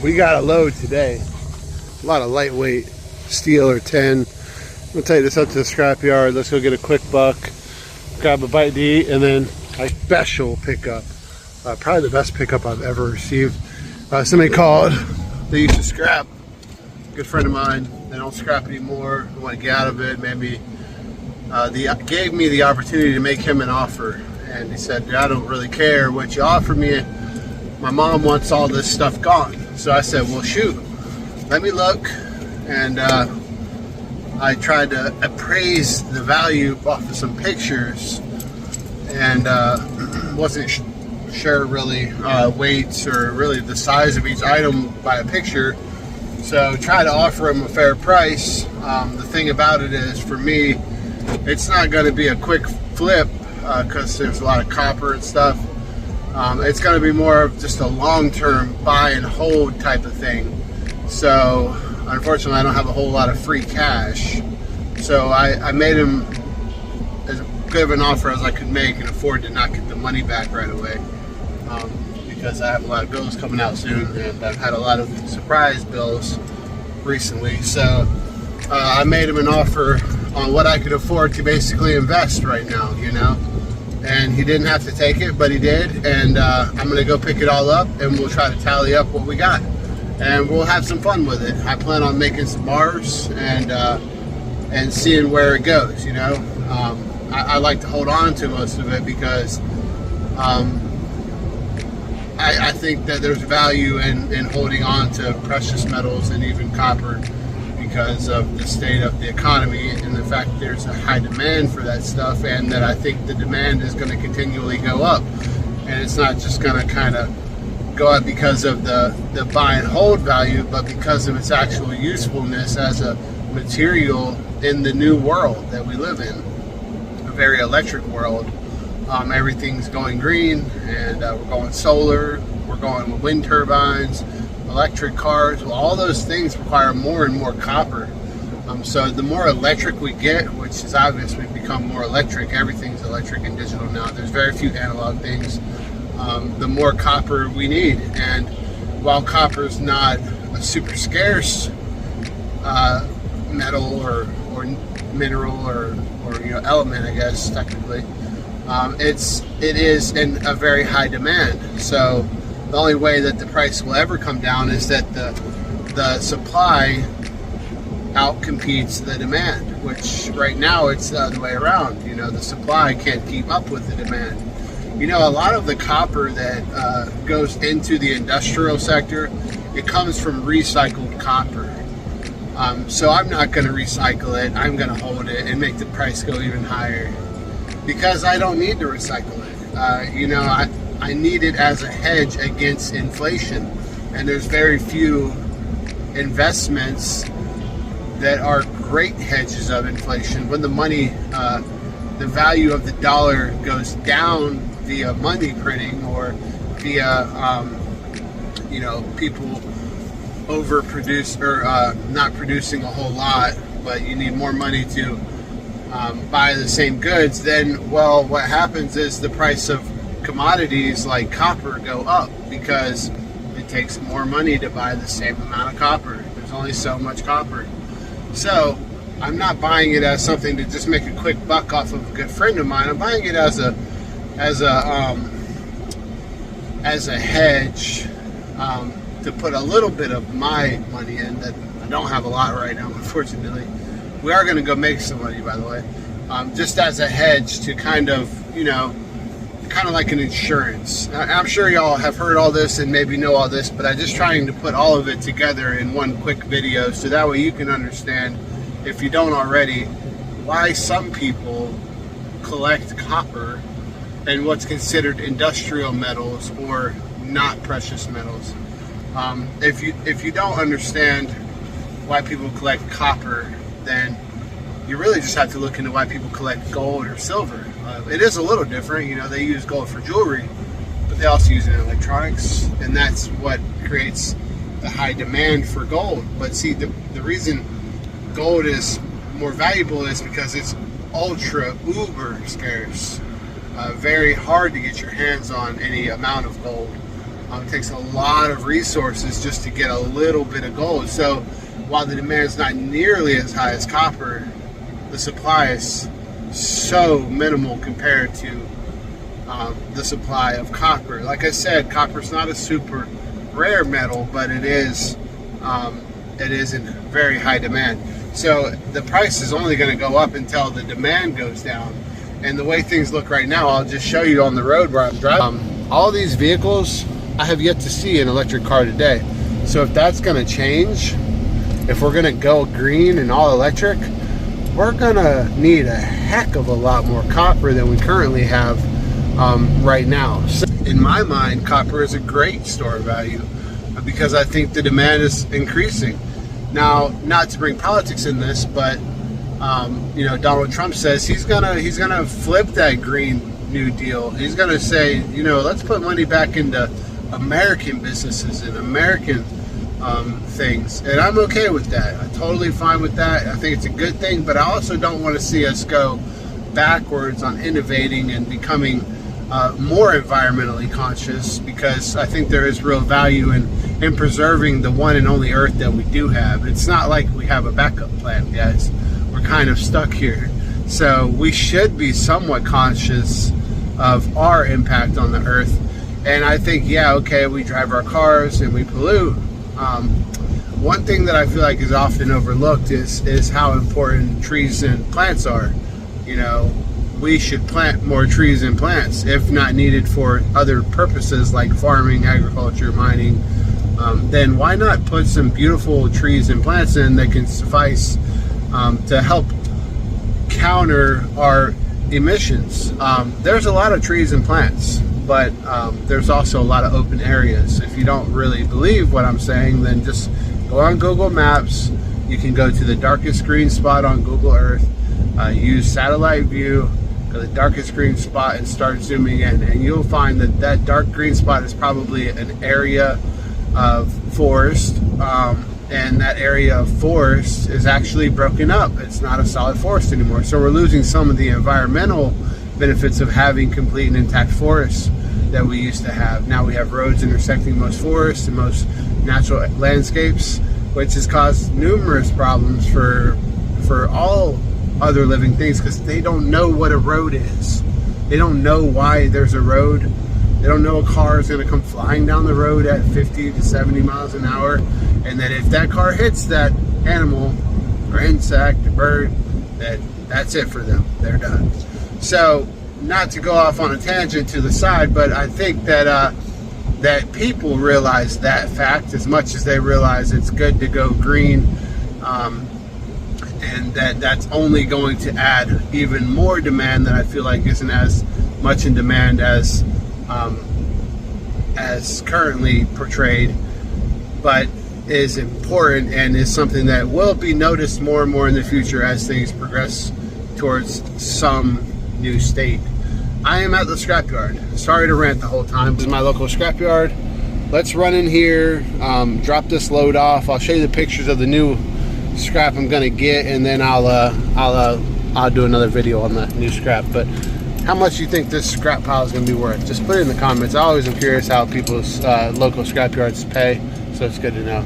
We got a load today. A lot of lightweight steel or tin. We'll take this up to the scrapyard. Let's go get a quick buck, grab a bite to eat, and then a special pickup. Probably the best pickup I've ever received. Somebody called. They used to scrap. Good friend of mine. They don't scrap anymore. They want to get out of it. Maybe gave me the opportunity to make him an offer. And he said, I don't really care what you offer me. My mom wants all this stuff gone. So I said, well, shoot, let me look. And I tried to appraise the value off of some pictures, and wasn't sure really weights or really the size of each item by a picture. So try to offer him a fair price. The thing about it is, for me, it's not going to be a quick flip because there's a lot of copper and stuff. It's going to be more of just a long-term buy and hold type of thing. So unfortunately, I don't have a whole lot of free cash. So I made him as good of an offer as I could make and afford to not get the money back right away. Because I have a lot of bills coming out soon, and I've had a lot of surprise bills recently. So I made him an offer on what I could afford to basically invest right now, you know. And he didn't have to take it, but he did. And I'm gonna go pick it all up, and we'll try to tally up what we got, and we'll have some fun with it. I plan on making some bars and seeing where it goes, you know. I like to hold on to most of it because I think that there's value in holding on to precious metals and even copper because of the state of the economy and the fact that there's a high demand for that stuff, and that I think the demand is going to continually go up, and it's not just going to kind of go up because of the buy and hold value, but because of its actual usefulness as a material in the new world that we live in, a very electric world. Everything's going green, and we're going solar, we're going with wind turbines, electric cars. Well, all those things require more and more copper. So the more electric we get, which is obvious, we've become more electric. Everything's electric and digital now. There's very few analog things. The more copper we need. And while copper is not a super scarce metal or mineral or you know, element, I guess technically, it is in a very high demand. So the only way that the price will ever come down is that the supply outcompetes the demand, which right now it's the other way around. You know, the supply can't keep up with the demand. You know, a lot of the copper that goes into the industrial sector, it comes from recycled copper. So I'm not going to recycle it. I'm going to hold it and make the price go even higher because I don't need to recycle it. You know, I need it as a hedge against inflation, and there's very few investments that are great hedges of inflation. When the money, the value of the dollar goes down via money printing or via, you know, people overproduce or not producing a whole lot, but you need more money to buy the same goods, then, well, what happens is the price of commodities like copper go up because it takes more money to buy the same amount of copper. There's only so much copper. So I'm not buying it as something to just make a quick buck off of a good friend of mine. I'm buying it as a hedge to put a little bit of my money in that I don't have a lot right now, unfortunately. We are going to go make some money, by the way, just as a hedge to kind of, you know, kind of like an insurance. I'm sure y'all have heard all this and maybe know all this, but I'm just trying to put all of it together in one quick video so that way you can understand, if you don't already, why some people collect copper and what's considered industrial metals or not precious metals. If you don't understand why people collect copper, then you really just have to look into why people collect gold or silver. It is a little different, you know, they use gold for jewelry, but they also use it in electronics, and that's what creates the high demand for gold. But see, the reason gold is more valuable is because it's ultra uber scarce. Very hard to get your hands on any amount of gold. It takes a lot of resources just to get a little bit of gold. So while the demand is not nearly as high as copper, the supply is so minimal compared to the supply of copper. Like I said, copper is not a super rare metal, but it is in very high demand. So the price is only going to go up until the demand goes down. And the way things look right now, I'll just show you on the road where I'm driving. All these vehicles, I have yet to see an electric car today. So if that's going to change, if we're going to go green and all electric, we're going to need a heck of a lot more copper than we currently have right now. So in my mind, copper is a great store of value because I think the demand is increasing. Now, not to bring politics in this, but you know, Donald Trump says he's gonna flip that Green New Deal. He's gonna say, you know, let's put money back into American businesses and American things, and I'm okay with that. I'm totally fine with that. I think it's a good thing, but I also don't want to see us go backwards on innovating and becoming more environmentally conscious, because I think there is real value in preserving the one and only Earth that we do have. It's not like we have a backup plan, guys. We're kind of stuck here. So we should be somewhat conscious of our impact on the Earth. And I think, yeah, okay, we drive our cars and we pollute. One thing that I feel like is often overlooked is how important trees and plants are. You know, we should plant more trees and plants, if not needed for other purposes like farming, agriculture, mining. Then why not put some beautiful trees and plants in that can suffice to help counter our emissions. There's a lot of trees and plants, but there's also a lot of open areas. If you don't really believe what I'm saying, then just go on Google Maps. You can go to the darkest green spot on Google Earth, use satellite view, go to the darkest green spot and start zooming in, and you'll find that that dark green spot is probably an area of forest, and that area of forest is actually broken up. It's not a solid forest anymore. So we're losing some of the environmental benefits of having complete and intact forests that we used to have. Now we have roads intersecting most forests and most natural landscapes, which has caused numerous problems for all other living things, because they don't know what a road is. They don't know why there's a road. They don't know a car is going to come flying down the road at 50 to 70 miles an hour, and that if that car hits that animal or insect or bird, that's it for them. They're done. So, not to go off on a tangent to the side, but I think that that people realize that fact as much as they realize it's good to go green, and that's only going to add even more demand that I feel like isn't as much in demand as currently portrayed, but is important and is something that will be noticed more and more in the future as things progress towards some new state. I am at the scrapyard. Sorry to rant the whole time. This is my local scrapyard. Let's run in here, drop this load off. I'll show you the pictures of the new scrap I'm gonna get, and then I'll do another video on the new scrap. But how much do you think this scrap pile is going to be worth? Just put it in the comments. I always am curious how people's local scrapyards pay, so it's good to know.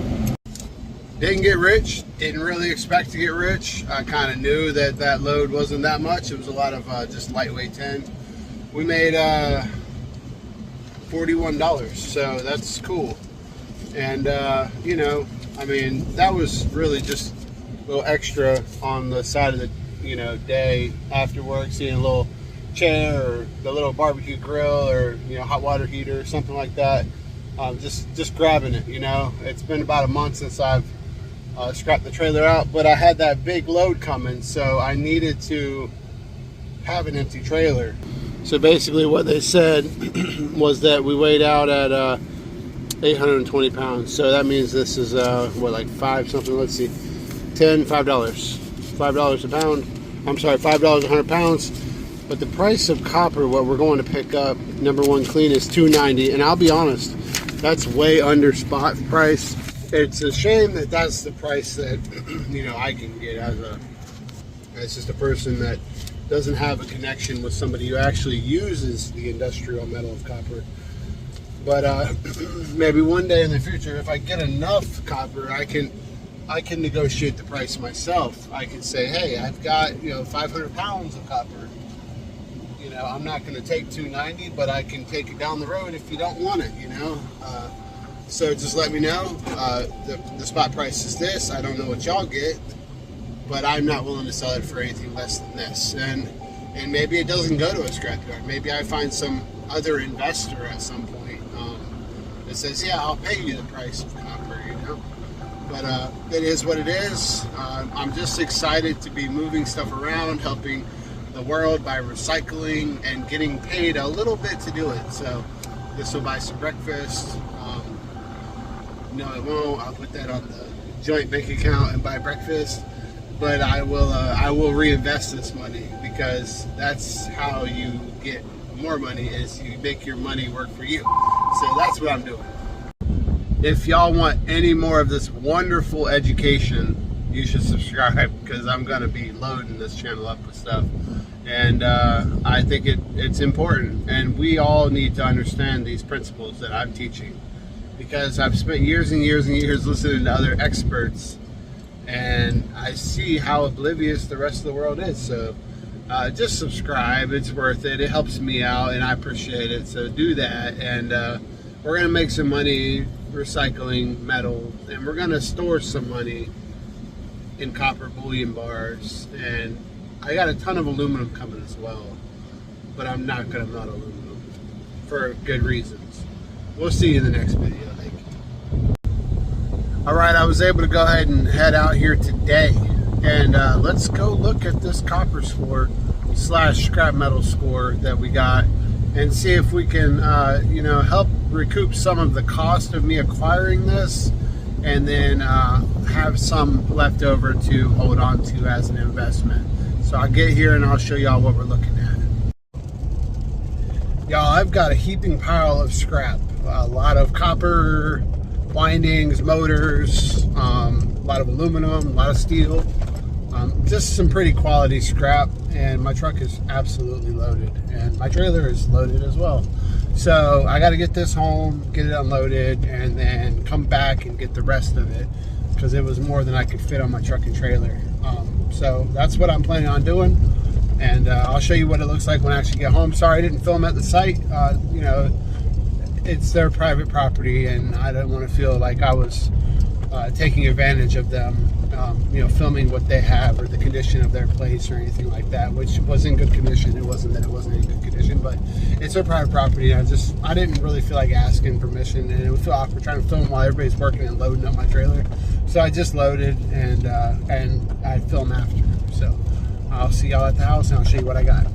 Didn't get rich. Didn't really expect to get rich. I kind of knew that that load wasn't that much. It was a lot of just lightweight tin. We made $41, so that's cool. And you know, I mean, that was really just a little extra on the side of the day after work, seeing a little chair or the little barbecue grill or hot water heater or something like that, just grabbing it. It's been about a month since I've scrapped the trailer out, but I had that big load coming, so I needed to have an empty trailer. So basically what they said was that we weighed out at 820 pounds, so that means this is what, like five something, let's see, $5 a pound. I'm sorry, $5 a 100 pounds. But the price of copper, what we're going to pick up, number one clean, is $2.90, and I'll be honest, that's way under spot price. It's a shame that that's the price that I can get as just a person that doesn't have a connection with somebody who actually uses the industrial metal of copper. But maybe one day in the future, if I get enough copper, I can negotiate the price myself. I can say, hey, I've got 500 pounds of copper. I'm not going to take 290, but I can take it down the road if you don't want it. So just let me know. The spot price is this. I don't know what y'all get, but I'm not willing to sell it for anything less than this. And maybe it doesn't go to a scrapyard. Maybe I find some other investor at some point that says, yeah, I'll pay you the price of copper. But it is what it is. I'm just excited to be moving stuff around, helping the world by recycling and getting paid a little bit to do it. So this will buy some breakfast. No, it won't. I'll put that on the joint bank account and buy breakfast. But I will reinvest this money, because that's how you get more money, is you make your money work for you. So that's what I'm doing. If y'all want any more of this wonderful education, you should subscribe, because I'm going to be loading this channel up with stuff. And I think it's important. And we all need to understand these principles that I'm teaching, because I've spent years and years and years listening to other experts, and I see how oblivious the rest of the world is. So just subscribe. It's worth it. It helps me out, and I appreciate it. So do that. And we're going to make some money recycling metal, and we're going to store some money in copper bullion bars. And I got a ton of aluminum coming as well, but I'm not going to melt aluminum for good reasons. We'll see you in the next video. Thank you. All right, I was able to go ahead and head out here today, and let's go look at this copper score / scrap metal score that we got, and see if we can help recoup some of the cost of me acquiring this, and then have some left over to hold on to as an investment. So I'll get here and I'll show y'all what we're looking at. Y'all, I've got a heaping pile of scrap. A lot of copper, windings, motors, a lot of aluminum, a lot of steel. Just some pretty quality scrap, and my truck is absolutely loaded, and my trailer is loaded as well. So I got to get this home, get it unloaded, and then come back and get the rest of it, because it was more than I could fit on my truck and trailer. So that's what I'm planning on doing, and I'll show you what it looks like when I actually get home. Sorry I didn't film at the site. It's their private property, and I don't want to feel like I was taking advantage of them, filming what they have or the condition of their place or anything like that, which was in good condition. It wasn't that it wasn't in good condition, but it's their private property. I didn't really feel like asking permission, and it would feel awkward trying to film while everybody's working and loading up my trailer. So I just loaded, and I film after. So I'll see y'all at the house, and I'll show you what I got.